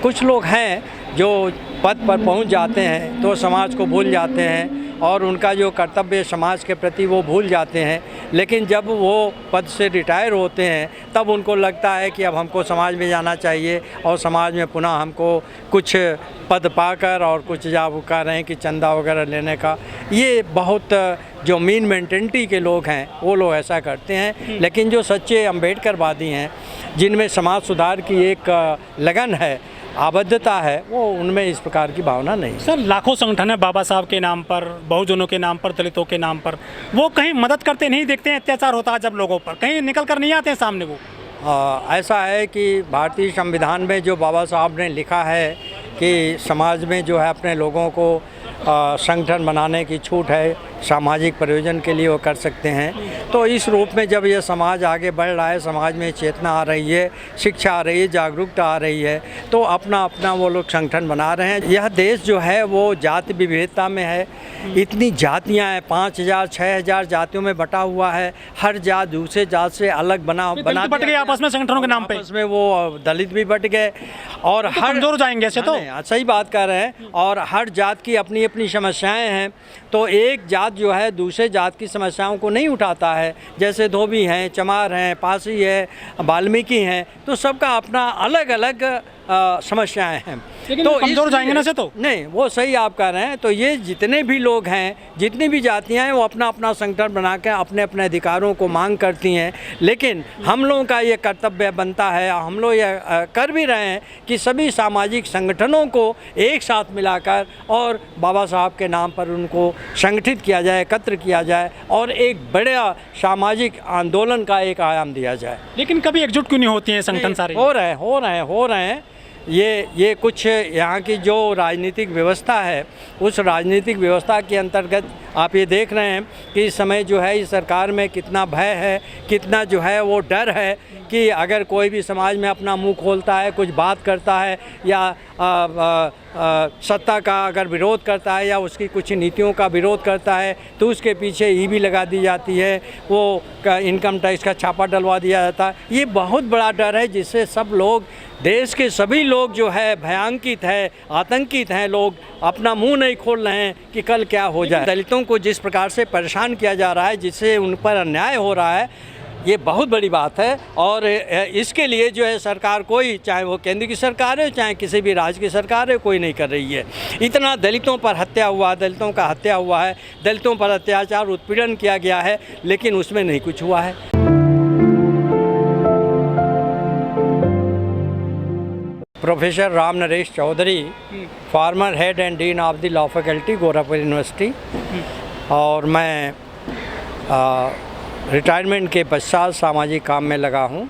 कुछ लोग हैं जो पद पर पहुंच जाते हैं तो समाज को भूल जाते हैं और उनका जो कर्तव्य समाज के प्रति वो भूल जाते हैं, लेकिन जब वो पद से रिटायर होते हैं तब उनको लगता है कि अब हमको समाज में जाना चाहिए और समाज में पुनः हमको कुछ पद पाकर और कुछ जागरूकता रहें कि चंदा वगैरह लेने का। ये बहुत जो मीन मेंटेलिटी के लोग हैं वो लोग ऐसा करते हैं, लेकिन जो सच्चे अम्बेडकरवादी हैं जिनमें समाज सुधार की एक लगन है, आबद्धता है, वो उनमें इस प्रकार की भावना नहीं। सर, लाखों संगठन है बाबा साहब के नाम पर, बहुजनों के नाम पर, दलितों के नाम पर, वो कहीं मदद करते नहीं दिखते हैं। अत्याचार होता है जब लोगों पर, कहीं निकल कर नहीं आते हैं सामने वो। ऐसा है कि भारतीय संविधान में जो बाबा साहब ने लिखा है कि समाज में जो है अपने लोगों को संगठन बनाने की छूट है, सामाजिक प्रयोजन के लिए वो कर सकते हैं। तो इस रूप में जब ये समाज आगे बढ़ रहा है, समाज में चेतना आ रही है, शिक्षा आ रही है, जागरूकता आ रही है, तो अपना अपना वो लोग संगठन बना रहे हैं। यह देश जो है वो जाति विविधता में है, इतनी जातियां हैं, 5000 6000 जातियों में बटा हुआ है। हर जात दूसरे जात से अलग बट गए आपस में संगठनों के नाम पे। आपस में वो दलित भी बट गए और हर कमजोर जाएंगे ऐसे। तो सही बात कर रहे हैं। और हर जात की अपनी अपनी समस्याएं हैं, तो एक जात जो है दूसरे जात की समस्याओं को नहीं उठाता है। जैसे धोबी हैं, चमार हैं, पासी है, वाल्मीकि हैं, तो सबका अपना अलग अलग समस्याएं हैं। तो कमजोर जाएंगे ना से। तो नहीं, वो सही आप कह रहे हैं। तो ये जितने भी लोग हैं, जितनी भी जातियां हैं, वो अपना अपना संगठन बना के अपने अपने अधिकारों को मांग करती हैं। लेकिन हम लोगों का ये कर्तव्य बनता है, हम लोग ये कर भी रहे हैं कि सभी सामाजिक संगठनों को एक साथ मिलाकर और बाबा साहब के नाम पर उनको संगठित किया जाए, एकत्र किया जाए और एक बड़ा सामाजिक आंदोलन का एक आयाम दिया जाए। लेकिन कभी एकजुट क्यों नहीं होती हैं संगठन सारे? हो रहे हैं। ये कुछ यहाँ की जो राजनीतिक व्यवस्था है, उस राजनीतिक व्यवस्था के अंतर्गत आप ये देख रहे हैं कि इस समय जो है इस सरकार में कितना भय है, कितना जो है वो डर है कि अगर कोई भी समाज में अपना मुंह खोलता है, कुछ बात करता है या सत्ता का अगर विरोध करता है या उसकी कुछ नीतियों का विरोध करता है तो उसके पीछे ईडी लगा दी जाती है, वो इनकम टैक्स का छापा डलवा दिया जाता है। ये बहुत बड़ा डर है जिससे सब लोग, देश के सभी लोग जो है भयांकित है, आतंकित हैं। लोग अपना मुंह नहीं खोल रहे हैं कि कल क्या हो जाए। दलितों को जिस प्रकार से परेशान किया जा रहा है, जिससे उन पर अन्याय हो रहा है, ये बहुत बड़ी बात है। और इसके लिए जो है सरकार, कोई चाहे वो केंद्र की सरकार है, चाहे किसी भी राज्य की सरकार है, कोई नहीं कर रही है। इतना दलितों पर हत्या हुआ, दलितों का हत्या हुआ है, दलितों पर अत्याचार उत्पीड़न किया गया है, लेकिन उसमें नहीं कुछ हुआ है। Professor Ram Naresh Chaudhary, former head and dean of the law faculty, Gorakhpur university. और मैं रिटायरमेंट के पश्चात सामाजिक काम में लगा हूं।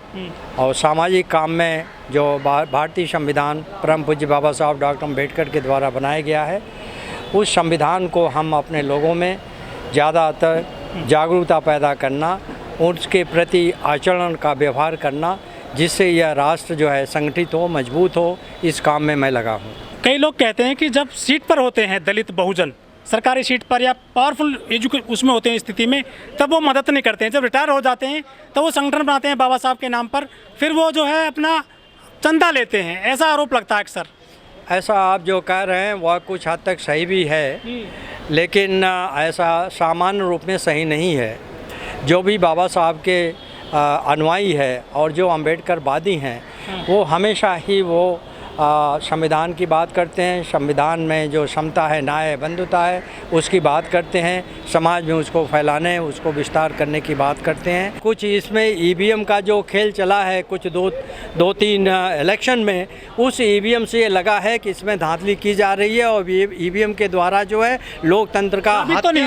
और सामाजिक काम में जो भारतीय संविधान परम पूज्य बाबा साहब डॉक्टर अम्बेडकर के द्वारा बनाया गया है, उस संविधान को हम अपने लोगों में ज़्यादातर जागरूकता पैदा करना, उसके प्रति आचरण का व्यवहार करना, जिससे यह राष्ट्र जो है संगठित हो, मजबूत हो, इस काम में मैं लगा हूँ। कई लोग कहते हैं कि जब सीट पर होते हैं दलित बहुजन, सरकारी सीट पर या पावरफुल उसमें होते हैं स्थिति में, तब वो मदद नहीं करते हैं। जब रिटायर हो जाते हैं तो वो संगठन बनाते हैं बाबा साहब के नाम पर, फिर वो जो है अपना चंदा लेते हैं, ऐसा आरोप लगता है अक्सर। ऐसा आप जो कह रहे हैं वह कुछ हद तक सही भी है, लेकिन ऐसा सामान्य रूप में सही नहीं है। जो भी बाबा साहब के अनुयायी है और जो अम्बेडकरवादी हैं, वो हमेशा ही वो संविधान की बात करते हैं। संविधान में जो समता है, न्याय, बंधुता है, उसकी बात करते हैं। समाज में उसको फैलाने, उसको विस्तार करने की बात करते हैं। कुछ इसमें ईवीएम का जो खेल चला है कुछ दो तीन इलेक्शन में, उस ईवीएम से ये लगा है कि इसमें धांधली की जा रही है और ईवीएम के द्वारा जो है लोकतंत्र का साबित तो नहीं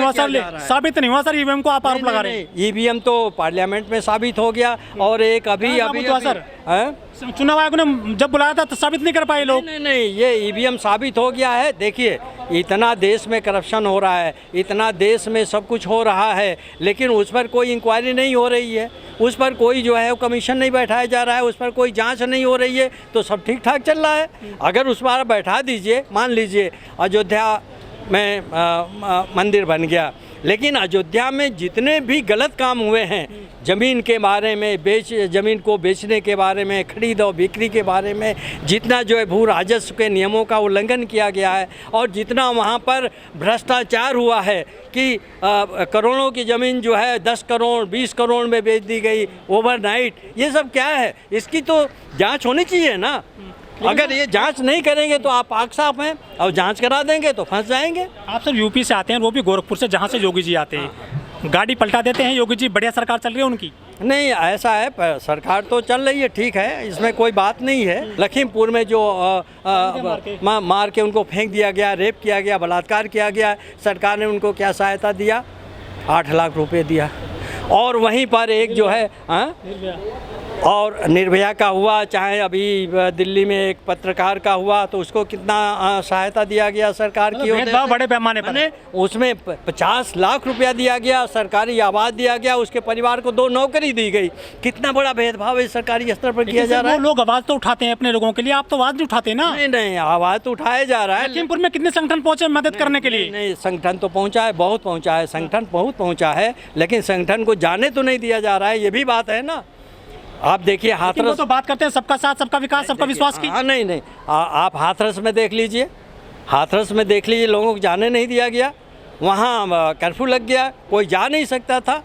हुआ सर। ईवीएम को आप आरोप लगा रहे हैं। ईवीएम तो पार्लियामेंट में साबित हो गया और एक अभी चुनाव आयोग ने जब बुलाया था तो साबित नहीं कर पाए लोग। नहीं, ये ईवीएम साबित हो गया है। देखिए, इतना देश में करप्शन हो रहा है, इतना देश में सब कुछ हो रहा है, लेकिन उस पर कोई इंक्वायरी नहीं हो रही है, उस पर कोई जो है कमीशन नहीं बैठाया जा रहा है, उस पर कोई जांच नहीं हो रही है, तो सब ठीक ठाक चल रहा है। अगर उस पर बैठा दीजिए, मान लीजिए अयोध्या में मंदिर बन गया लेकिन अयोध्या में जितने भी गलत काम हुए हैं, ज़मीन के बारे में, ज़मीन को बेचने के बारे में, खरीद और बिक्री के बारे में, जितना जो है भू राजस्व के नियमों का उल्लंघन किया गया है और जितना वहाँ पर भ्रष्टाचार हुआ है कि करोड़ों की ज़मीन जो है 10 करोड़ 20 करोड़ में बेच दी गई ओवरनाइट, ये सब क्या है? इसकी तो जांच होनी चाहिए ना। अगर ये जांच नहीं करेंगे तो आप पाक साफ हैं, और जांच करा देंगे तो फंस जाएंगे। आप सर यूपी से आते हैं, वो भी गोरखपुर से, जहाँ से योगी जी आते हैं। गाड़ी पलटा देते हैं योगी जी, बढ़िया सरकार चल रही है उनकी। नहीं, ऐसा है, सरकार तो चल रही है, ठीक है, इसमें कोई बात नहीं है। लखीमपुर में जो मार के उनको फेंक दिया गया, रेप किया गया, बलात्कार किया गया, सरकार ने उनको क्या सहायता दिया? 8 लाख रुपए दिया। और वहीं पर एक जो है और निर्भया का हुआ, चाहे अभी दिल्ली में एक पत्रकार का हुआ, तो उसको कितना सहायता दिया गया सरकार की ओर से? बड़े पैमाने पर उसमें 50 लाख रुपया दिया गया, सरकारी आवास दिया गया, उसके परिवार को 2 नौकरी दी गई। कितना बड़ा भेदभाव इस सरकारी स्तर पर किया जा रहा है। लोग आवाज़ तो उठाते हैं अपने लोगों के लिए, आप तो आवाज़ नहीं उठाते ना। नहीं, आवाज़ तो उठाया जा रहा है। लखीमपुर में कितने संगठन पहुंचे मदद करने के लिए? नहीं, संगठन तो पहुंचा है, बहुत पहुंचा है, संगठन बहुत पहुंचा है, लेकिन संगठन को जाने तो नहीं दिया जा रहा है, ये भी बात है ना। आप देखिए हाथरस, तो बात करते हैं सबका साथ, सबका विकास, सबका विश्वास की। नहीं, आप हाथरस में देख लीजिए, हाथरस में देख लीजिए, लोगों को जाने नहीं दिया गया, वहाँ कर्फ्यू लग गया, कोई जा नहीं सकता था,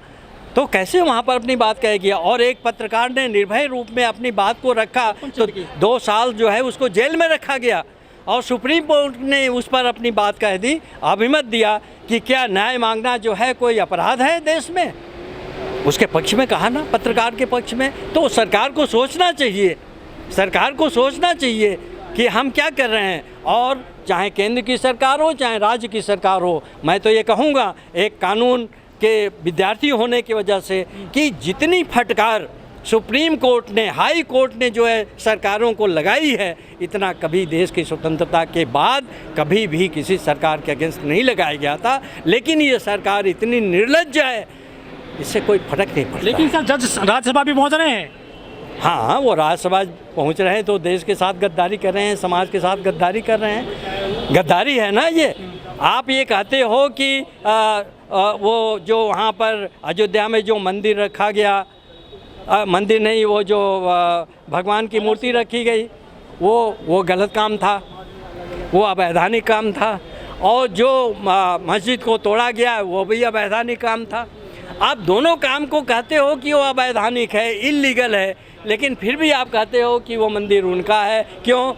तो कैसे वहाँ पर अपनी बात कहेगी? और एक पत्रकार ने निर्भय रूप में अपनी बात को रखा, तो 2 साल जो है उसको जेल में रखा गया, और सुप्रीम कोर्ट ने उस पर अपनी बात कह दी, अभिमत दिया कि क्या न्याय मांगना जो है कोई अपराध है देश में? उसके पक्ष में कहा ना, पत्रकार के पक्ष में। तो सरकार को सोचना चाहिए, सरकार को सोचना चाहिए कि हम क्या कर रहे हैं। और चाहे केंद्र की सरकार हो, चाहे राज्य की सरकार हो, मैं तो ये कहूँगा, एक कानून के विद्यार्थी होने की वजह से, कि जितनी फटकार सुप्रीम कोर्ट ने, हाई कोर्ट ने जो है सरकारों को लगाई है, इतना कभी देश की स्वतंत्रता के बाद कभी भी किसी सरकार के अगेंस्ट नहीं लगाया गया था। लेकिन ये सरकार इतनी निर्लज्ज है, इससे कोई फर्क नहीं पड़ता। लेकिन सर जज राज्यसभा भी पहुंच रहे हैं। हाँ, वो राज्यसभा पहुंच रहे हैं तो देश के साथ गद्दारी कर रहे हैं, समाज के साथ गद्दारी कर रहे हैं। गद्दारी है ना ये। आप ये कहते हो कि वो जो वहाँ पर अयोध्या में जो मंदिर रखा गया, मंदिर नहीं, वो जो भगवान की मूर्ति रखी गई, वो गलत काम था, वो अवैधानिक काम था। और जो मस्जिद को तोड़ा गया, वो भी अवैधानिक काम था। आप दोनों काम को कहते हो कि वो अवैधानिक है, इल्लीगल है, लेकिन फिर भी आप कहते हो कि वो मंदिर उनका है। क्यों?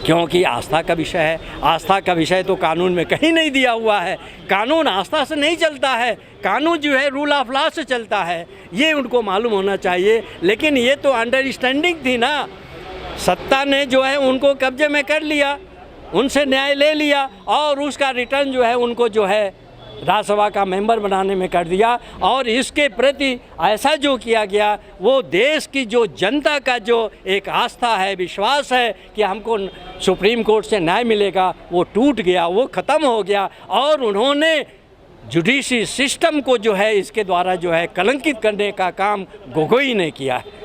क्योंकि आस्था का विषय है। आस्था का विषय तो कानून में कहीं नहीं दिया हुआ है। कानून आस्था से नहीं चलता है, कानून जो है रूल ऑफ लॉ से चलता है, ये उनको मालूम होना चाहिए। लेकिन ये तो अंडरस्टैंडिंग थी ना, सत्ता ने जो है उनको कब्जे में कर लिया, उनसे न्याय ले लिया, और उसका रिटर्न जो है उनको जो है राज्यसभा का मेंबर बनाने में कर दिया। और इसके प्रति ऐसा जो किया गया, वो देश की जो जनता का जो एक आस्था है, विश्वास है कि हमको सुप्रीम कोर्ट से न्याय मिलेगा, वो टूट गया, वो ख़त्म हो गया। और उन्होंने जुडिशरी सिस्टम को जो है इसके द्वारा जो है कलंकित करने का काम गोगोई ने किया है।